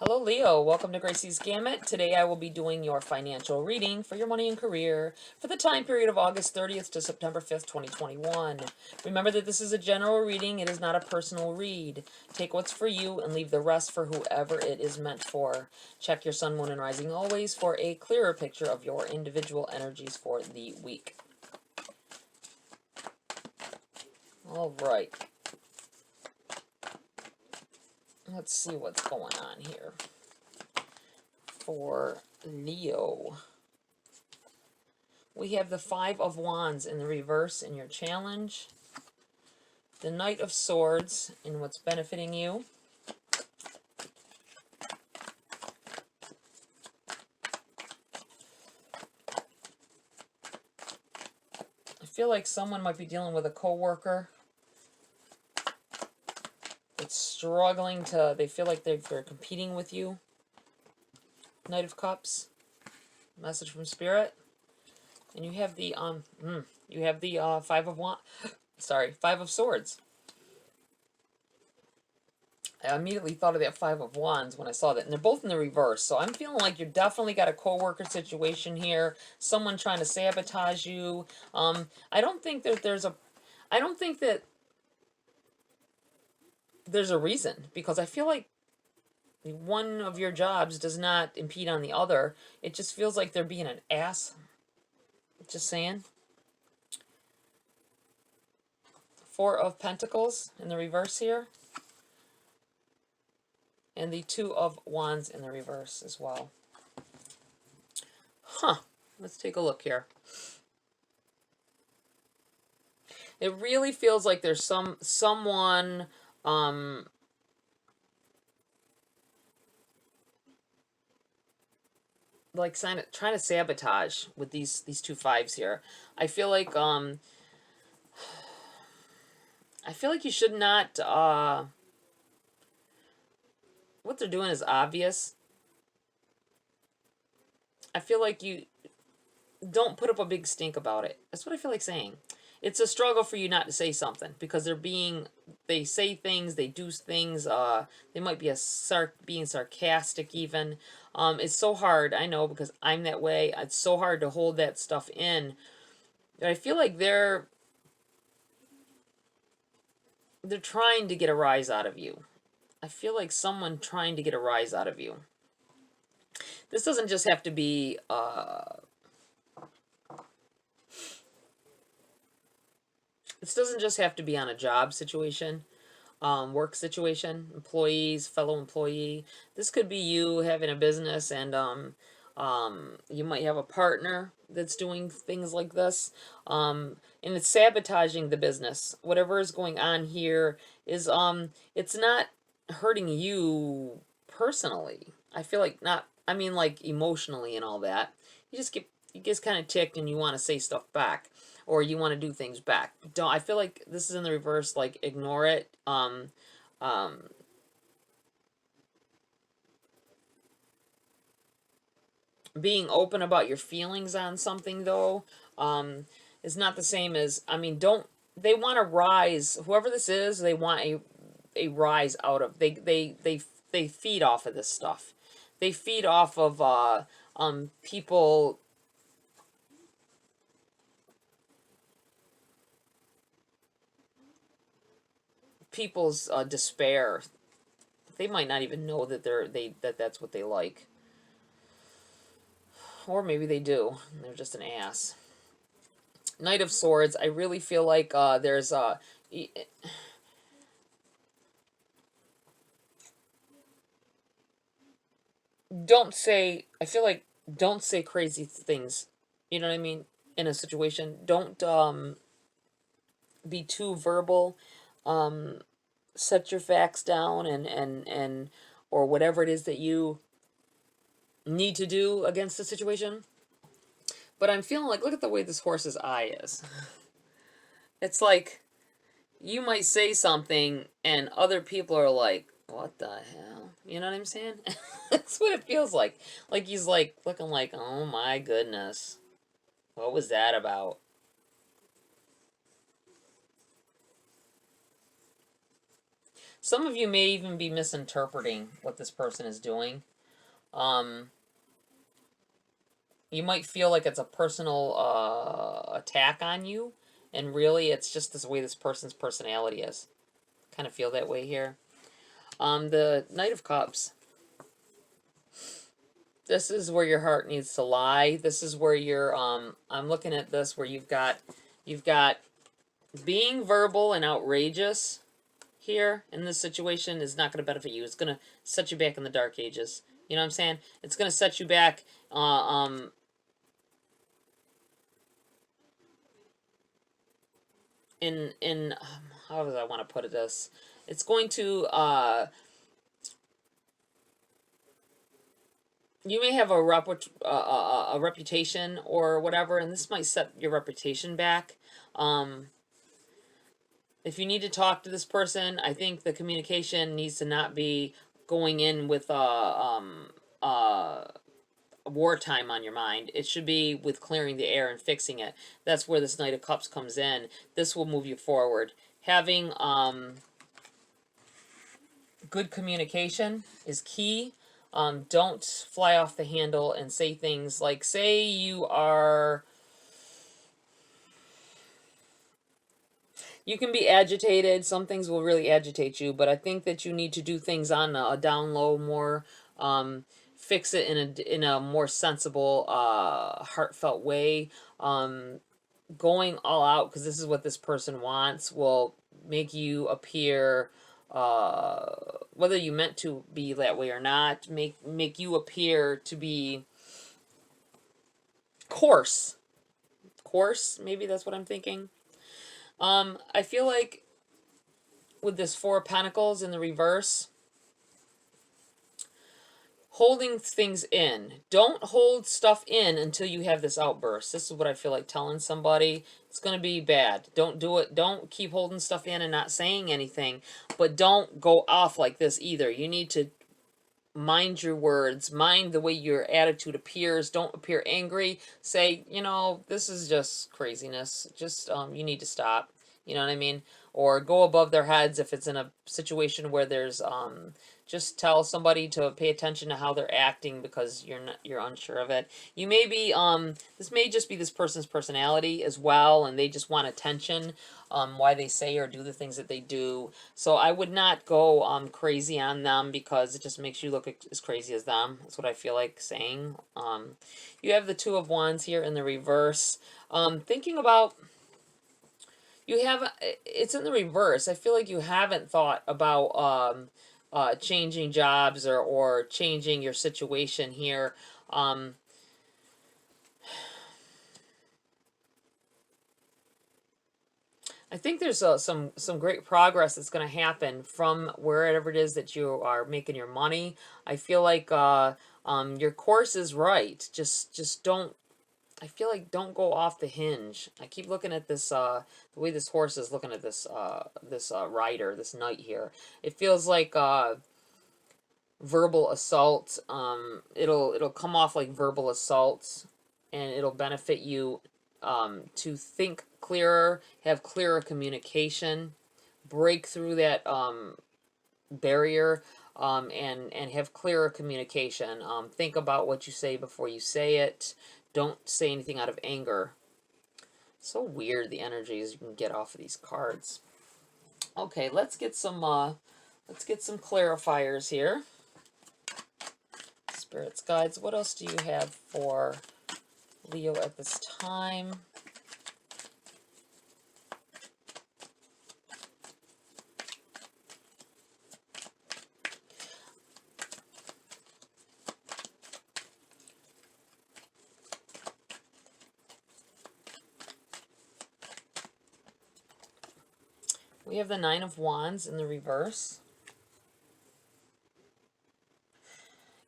Hello Leo, welcome to Gracie's Gamut. Today I will be doing your financial reading for your money and career for the time period of August 30th to September 5th, 2021. Remember that this is a general reading, it is not a personal read. Take what's for you and leave the rest for whoever it is meant for. Check your sun, moon, and rising always for a clearer picture of your individual energies for the week. Alright. Let's see what's going on here for Leo. We have the Five of Wands in the reverse in your challenge, the Knight of Swords in what's benefiting you, I feel like someone might be dealing with a coworker that's struggling to, they feel like they're competing with you. Knight of Cups, message from Spirit. And you have the Five of Swords. I immediately thought of that Five of Wands when I saw that, and they're both in the reverse. So I'm feeling like you're definitely got a co-worker situation here. Someone trying to sabotage you. I don't think that there's a reason, because I feel like one of your jobs does not impede on the other. It just feels like they're being an ass. Just saying. Four of Pentacles in the reverse here. And the Two of Wands in the reverse as well. Let's take a look here. It really feels like there's someone like trying to sabotage with these two fives here. I feel like you should not what they're doing is obvious. I feel like you don't put up a big stink about it. That's what I feel like saying. It's a struggle for you not to say something, because they say things, they do things, they might be being sarcastic even. It's so hard, I know, because I'm that way. It's so hard to hold that stuff in. I feel like they're trying to get a rise out of you. I feel like someone trying to get a rise out of you. This doesn't just have to be this doesn't just have to be on a job situation, work situation, employees, fellow employee. This could be you having a business, and you might have a partner that's doing things like this, and it's sabotaging the business. Whatever is going on here is it's not hurting you personally. I feel like not. I mean, like emotionally and all that. You just kind of ticked and you want to say stuff back, or you want to do things back. Don't. I feel like this is in the reverse. Like, ignore it. Being open about your feelings on something, though, is not the same as, I mean, they want to rise. Whoever this is, they want a rise out of. They feed off of this stuff. They feed off of people's despair. They might not even know that that's what they like. Or maybe they do. They're just an ass. Knight of Swords. I really feel like there's I feel like don't say crazy things. You know what I mean? In a situation, don't be too verbal. Set your facts down, and or whatever it is that you need to do against the situation. But I'm feeling like, look at the way this horse's eye is. It's like you might say something and other people are like, what the hell? You know what I'm saying? That's what it feels like. Like he's like looking like, oh my goodness, what was that about? Some of you may even be misinterpreting what this person is doing. You might feel like it's a personal attack on you, and really it's just this way this person's personality is. Kind of feel that way here. The Knight of Cups. This is where your heart needs to lie. This is where you're, I'm looking at this where you've got being verbal and outrageous here in this situation is not going to benefit you. It's going to set you back in the dark ages. You know what I'm saying? It's going to set you back, in how do I want to put it this? It's going to, you may have a reputation or whatever, and this might set your reputation back. If you need to talk to this person, I think the communication needs to not be going in with wartime on your mind. It should be with clearing the air and fixing it. That's where this Knight of Cups comes in. This will move you forward. Having good communication is key. Don't fly off the handle and say things like, say you are... You can be agitated. Some things will really agitate you, but I think that you need to do things on a down low more. Fix it in a more sensible, heartfelt way. Going all out, because this is what this person wants, will make you appear, whether you meant to be that way or not, make you appear to be coarse. Coarse, maybe that's what I'm thinking. I feel like with this Four of Pentacles in the reverse, holding things in. Don't hold stuff in until you have this outburst. This is what I feel like telling somebody. It's going to be bad. Don't do it. Don't keep holding stuff in and not saying anything. But don't go off like this either. You need to mind your words. Mind the way your attitude appears. Don't appear angry. Say, you know, this is just craziness. Just, you need to stop. You know what I mean? Or go above their heads if it's in a situation where there's, just tell somebody to pay attention to how they're acting because you're unsure of it. You may be, this may just be this person's personality as well, and they just want attention, why they say or do the things that they do. So I would not go crazy on them because it just makes you look as crazy as them. That's what I feel like saying. You have the Two of Wands here in the reverse. Thinking about... You have, it's in the reverse. I feel like you haven't thought about changing jobs or changing your situation here. I think there's some great progress that's going to happen from wherever it is that you are making your money. I feel like your course is right. Just don't... I feel like don't go off the hinge. I keep looking at this, the way this horse is looking at this, rider, this knight here. It feels like, verbal assault. It'll come off like verbal assault, and it'll benefit you, to think clearer, have clearer communication, break through that, barrier, and have clearer communication. Think about what you say before you say it. Don't say anything out of anger. So weird, the energies you can get off of these cards. Okay, let's get some clarifiers here. Spirits, guides, what else do you have for Leo at this time? We have the Nine of Wands in the reverse.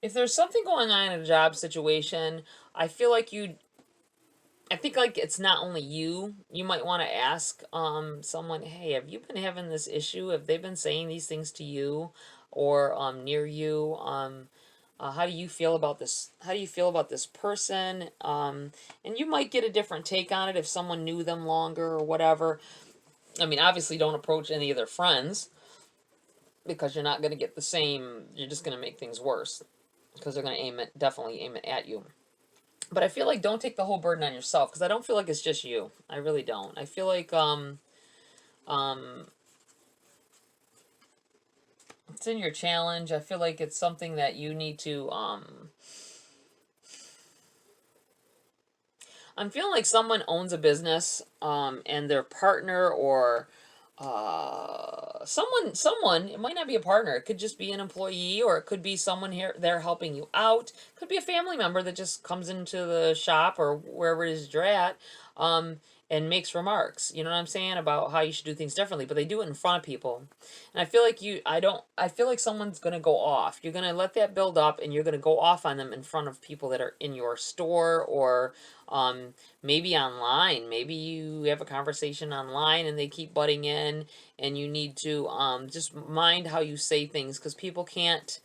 If there's something going on in a job situation, I feel like I think like it's not only you. You might want to ask someone, hey, have you been having this issue? Have they been saying these things to you or near you? How do you feel about this? How do you feel about this person? And you might get a different take on it if someone knew them longer or whatever. I mean, obviously don't approach any of their friends. because you're not going to get the same, you're just going to make things worse because they're going to definitely aim it at you. But I feel like don't take the whole burden on yourself, because I don't feel like it's just you. I really don't. I feel like it's in your challenge. I feel like it's something that you need to I'm feeling like someone owns a business, and their partner or someone, it might not be a partner, it could just be an employee, or it could be someone here there helping you out, it could be a family member that just comes into the shop or wherever it is you're at, um, and makes remarks, you know what I'm saying, about how you should do things differently, but they do it in front of people. And I feel like I feel like someone's going to go off. You're going to let that build up, and you're going to go off on them in front of people that are in your store, or maybe online. Maybe you have a conversation online and they keep butting in, and you need to just mind how you say things, because people can't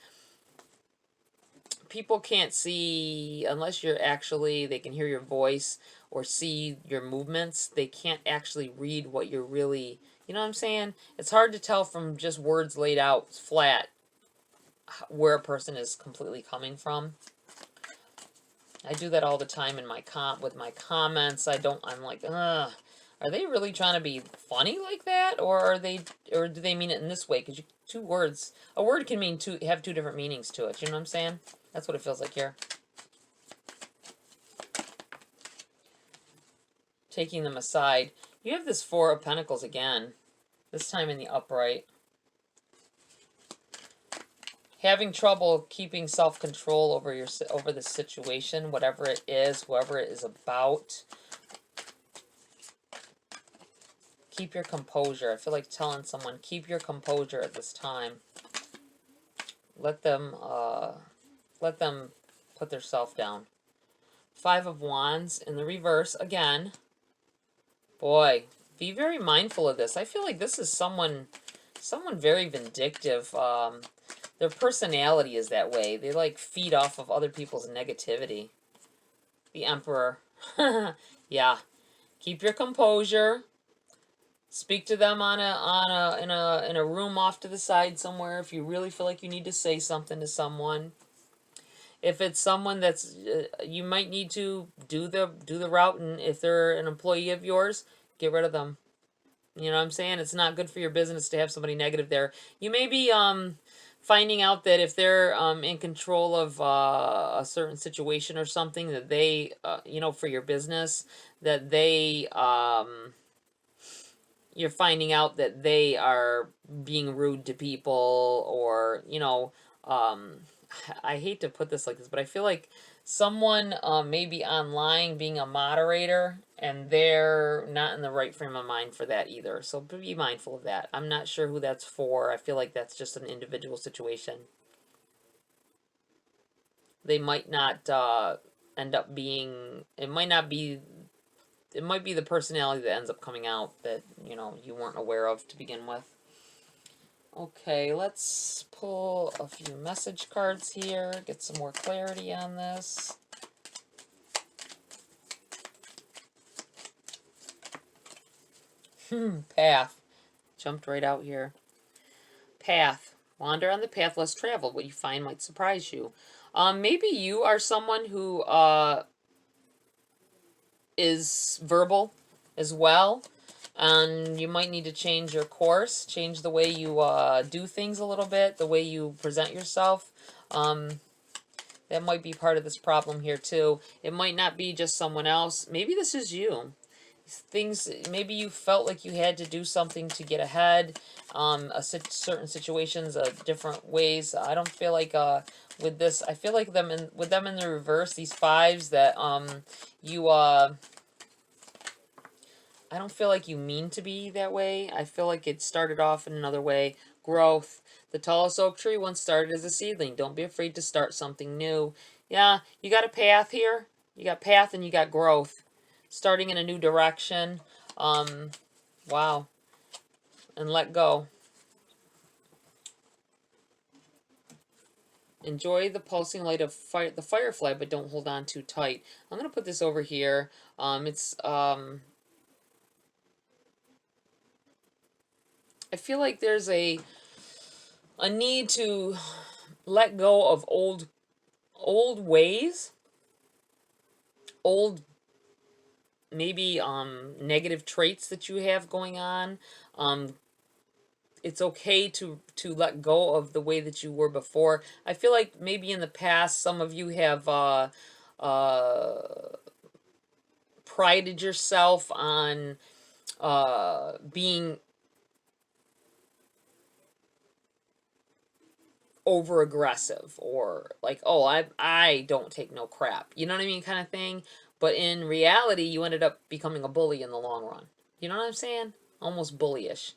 see unless you're actually, they can hear your voice or see your movements. They can't actually read what you're really, you know what I'm saying? It's hard to tell from just words laid out flat where a person is completely coming from. I do that all the time in my with my comments. I'm like, ugh, are they really trying to be funny like that, or do they mean it in this way? Because two words, a word can mean have two different meanings to it. You know what I'm saying? That's what it feels like here. Taking them aside. You have this Four of Pentacles again, this time in the upright. Having trouble keeping self-control over the situation, whatever it is, whoever it is about. Keep your composure. I feel like telling someone, keep your composure at this time. Let them put their self down. Five of Wands in the reverse again. Boy, be very mindful of this. I feel like this is someone very vindictive. Their personality is that way. They like feed off of other people's negativity. The Emperor. Yeah. Keep your composure. Speak to them in a room off to the side somewhere if you really feel like you need to say something to someone. If it's someone that's you might need to do the route, and if they're an employee of yours, get rid of them. You know what I'm saying? It's not good for your business to have somebody negative there. You may be finding out that if they're in control of a certain situation or something, that they for your business, that they you're finding out that they are being rude to people, or I hate to put this like this, but I feel like someone may be online being a moderator, and they're not in the right frame of mind for that either. So be mindful of that. I'm not sure who that's for. I feel like that's just an individual situation. They might not end up being, it might be the personality that ends up coming out that, you weren't aware of to begin with. Okay, let's pull a few message cards here, get some more clarity on this. Path. Jumped right out here. Path. Wander on the path less traveled. What you find might surprise you. Maybe you are someone who is verbal as well, and you might need to change your course, change the way you do things a little bit, the way you present yourself. That might be part of this problem here too. It might not be just someone else. Maybe this is you. Maybe you felt like you had to do something to get ahead, certain situations, different ways. I don't feel like with this, I feel like with them in the reverse, these fives, that you I don't feel like you mean to be that way. I feel like it started off in another way. Growth. The tallest oak tree once started as a seedling. Don't be afraid to start something new. Yeah, you got a path here. You got path and you got growth. Starting in a new direction. Wow. And let go. Enjoy the pulsing light of the firefly, but don't hold on too tight. I'm going to put this over here. I feel like there's a need to let go of old ways, old maybe negative traits that you have going on. Um, it's okay to let go of the way that you were before. I feel like maybe in the past some of you have prided yourself on being over aggressive, or like, oh, I don't take no crap, you know what I mean, kind of thing. But in reality you ended up becoming a bully in the long run. You know what I'm saying? Almost bullyish.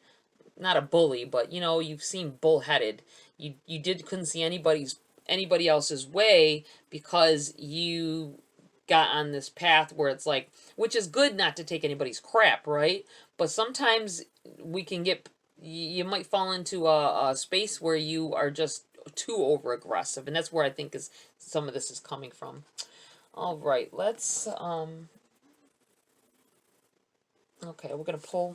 Not a bully, but you know, you've seen bullheaded. You did couldn't see anybody else's way because you got on this path where it's like, which is good not to take anybody's crap, right? But sometimes we can get, you might fall into a space where you are just too over aggressive, and that's where I think is some of this is coming from. All right, let's okay, we're gonna pull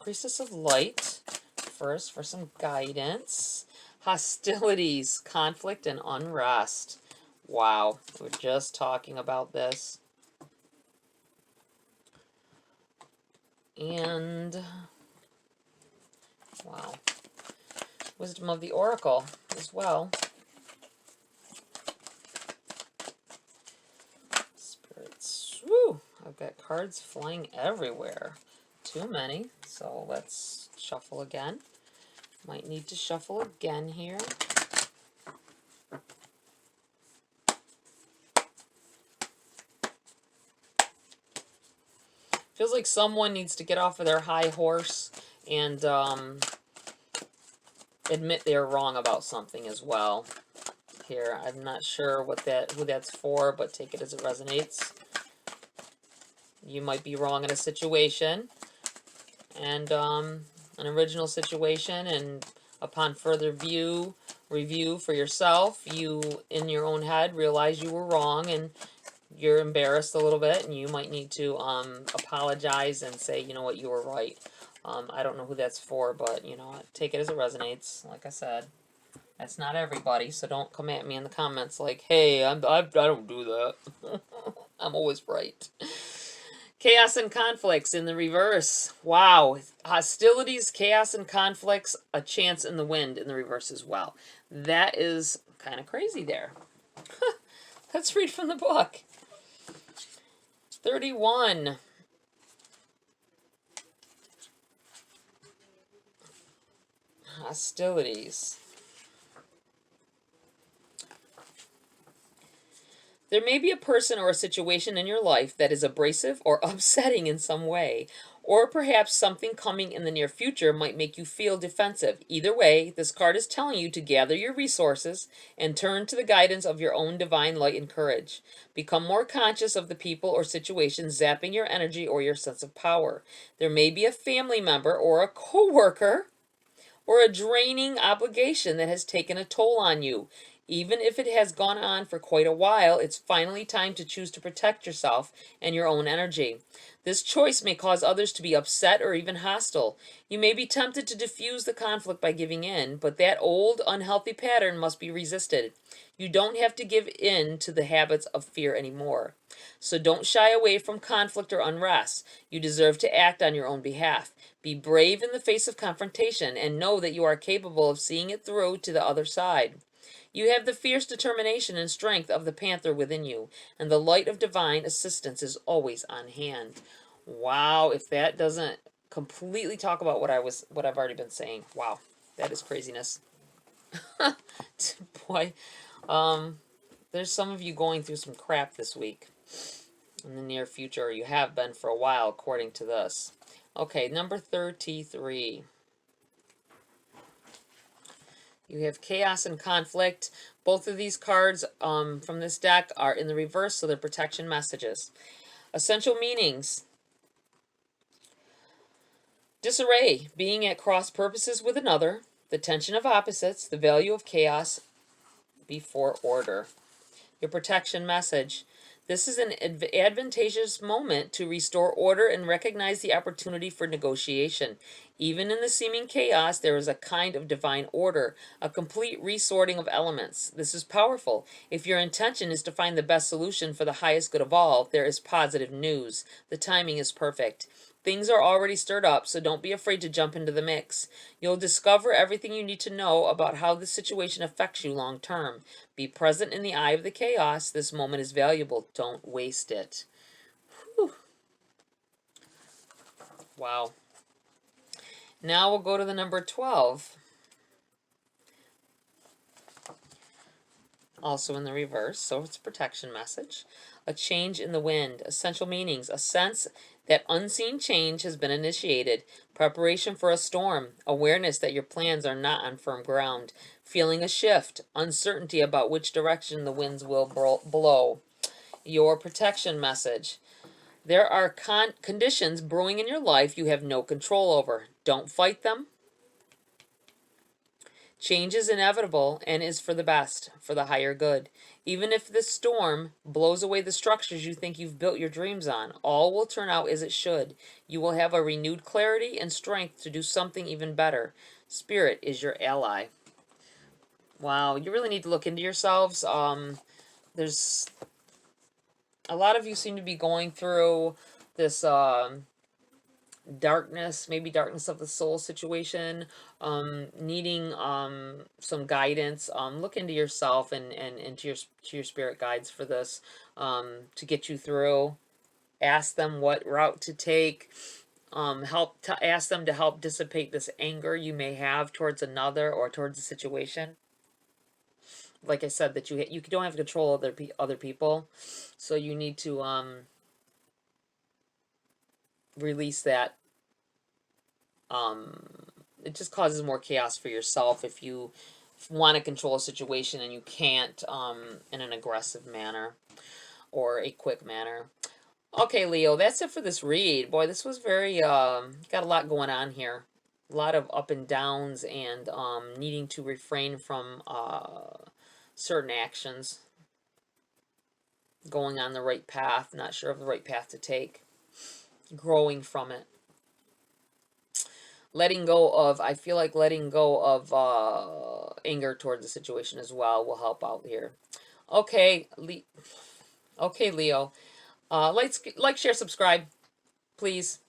Priestess of Light first for some guidance. Hostilities, conflict, and unrest. Wow, we're just talking about this. And wow, Wisdom of the Oracle as well. Spirits. Woo! I've got cards flying everywhere. Too many. So let's shuffle again. Might need to shuffle again here. Feels like someone needs to get off of their high horse and admit they're wrong about something as well. Here, I'm not sure who that's for, but take it as it resonates. You might be wrong in a situation, and an original situation, and upon further review for yourself, you in your own head realize you were wrong, and you're embarrassed a little bit, and you might need to apologize and say, you know what, you were right. I don't know who that's for, but you know, take it as it resonates. Like I said, that's not everybody, so don't come at me in the comments like, hey, I don't do that. I'm always right. Chaos and conflicts in the reverse. Wow. Hostilities, chaos, and conflicts, a chance in the wind in the reverse as well. That is kind of crazy there. Let's read from the book. 31. Hostilities. There may be a person or a situation in your life that is abrasive or upsetting in some way, or perhaps something coming in the near future might make you feel defensive. Either way, this card is telling you to gather your resources and turn to the guidance of your own divine light and courage. Become more conscious of the people or situations zapping your energy or your sense of power. There may be a family member or a coworker or a draining obligation that has taken a toll on you. Even if it has gone on for quite a while, it's finally time to choose to protect yourself and your own energy. This choice may cause others to be upset or even hostile. You may be tempted to diffuse the conflict by giving in, but that old, unhealthy pattern must be resisted. You don't have to give in to the habits of fear anymore. So don't shy away from conflict or unrest. You deserve to act on your own behalf. Be brave in the face of confrontation and know that you are capable of seeing it through to the other side. You have the fierce determination and strength of the panther within you, and the light of divine assistance is always on hand. Wow, if that doesn't completely talk about what I've already been saying. Wow, that is craziness. Boy, there's some of you going through some crap this week in the near future, or you have been for a while, according to this. Okay, number 33. You have chaos and conflict. Both of these cards from this deck are in the reverse, so they're protection messages. Essential meanings. Disarray, being at cross purposes with another, the tension of opposites, the value of chaos before order. Your protection message. This is an advantageous moment to restore order and recognize the opportunity for negotiation. Even in the seeming chaos, there is a kind of divine order, a complete resorting of elements. This is powerful. If your intention is to find the best solution for the highest good of all, there is positive news. The timing is perfect. Things are already stirred up, so don't be afraid to jump into the mix. You'll discover everything you need to know about how the situation affects you long term. Be present in the eye of the chaos. This moment is valuable. Don't waste it. Whew. Wow. Now we'll go to the number 12. Also in the reverse, so it's a protection message. A change in the wind. Essential meanings. A sense that unseen change has been initiated. Preparation for a storm. Awareness that your plans are not on firm ground. Feeling a shift. Uncertainty about which direction the winds will blow. Your protection message. There are conditions brewing in your life you have no control over. Don't fight them. Change is inevitable and is for the best, for the higher good. Even if the storm blows away the structures you think you've built your dreams on, all will turn out as it should. You will have a renewed clarity and strength to do something even better. Spirit is your ally. Wow, you really need to look into yourselves. There's a lot of you seem to be going through this darkness, maybe darkness of the soul situation, needing some guidance. Look into yourself and into your spirit guides for this, to get you through. Ask them what route to take. Ask them to help dissipate this anger you may have towards another or towards a situation. Like I said, that you don't have control of other people, so you need to release that. It just causes more chaos for yourself if you want to control a situation and you can't, in an aggressive manner or a quick manner. Okay, Leo, that's it for this read. Boy, this was very, got a lot going on here. A lot of up and downs and needing to refrain from certain actions. Going on the right path, not sure of the right path to take. Growing from it. I feel like letting go of anger towards the situation as well will help out here. Okay, okay, Leo. Like, share, subscribe, please.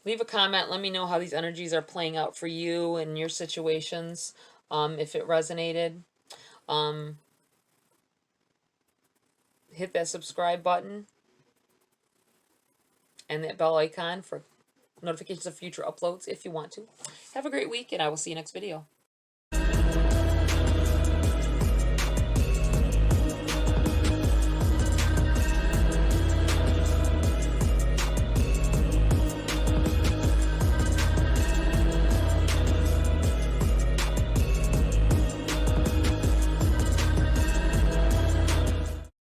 Leave a comment. Let me know how these energies are playing out for you and your situations. If it resonated. Hit that subscribe button and that bell icon for notifications of future uploads if you want to. Have a great week, and I will see you next video.